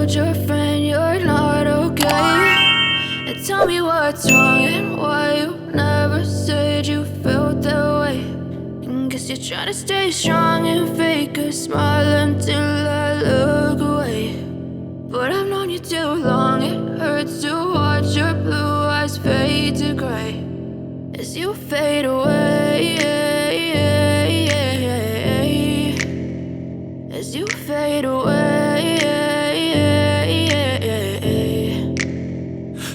told your friend you're not okay? And tell me what's wrong and why you never said you felt that way. And guess you're trying to stay strong and fake a smile until I look away. But I've known you too long, it hurts to watch your blue eyes fade to gray as you fade away, as you fade away.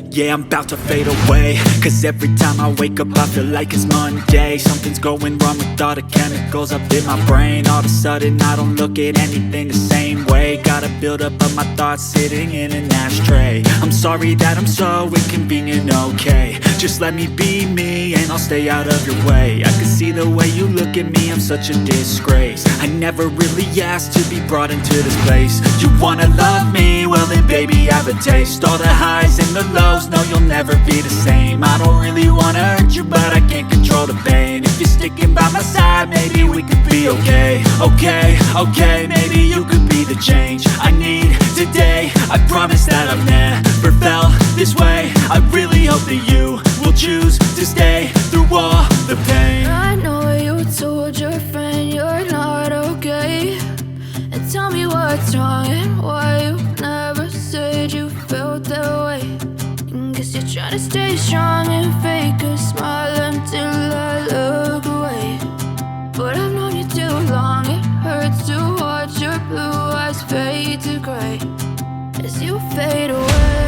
Yeah, I'm about to fade away, cause every time I wake up I feel like it's Monday. Something's going wrong with all the chemicals up in my brain. All of a sudden I don't look at anything the same way. Got a buildup of my thoughts sitting in an ashtray. I'm sorry that I'm so inconvenient, okay? Just let me be me and I'll stay out of your way. I can see the way you look at me, I'm such a disgrace. I never really asked to be brought into this place. You wanna love me? Well then baby, have a taste. All the highs and the lows, no, you'll never be the same. I don't really wanna hurt you, but I can't control the pain. If you're sticking by my side, maybe we could be okay. Okay, maybe you could be the change I need today. I promise that I've never felt this way. I really hope that you will choose to stay through all the pain. I know you told your friend you're not okay. And tell me what's wrong and why you never said you felt that way. And guess you're trying to stay strong and fake a smile until I look away. But I've known you too long, it hurts to watch your blue eyes fade to gray as you fade away.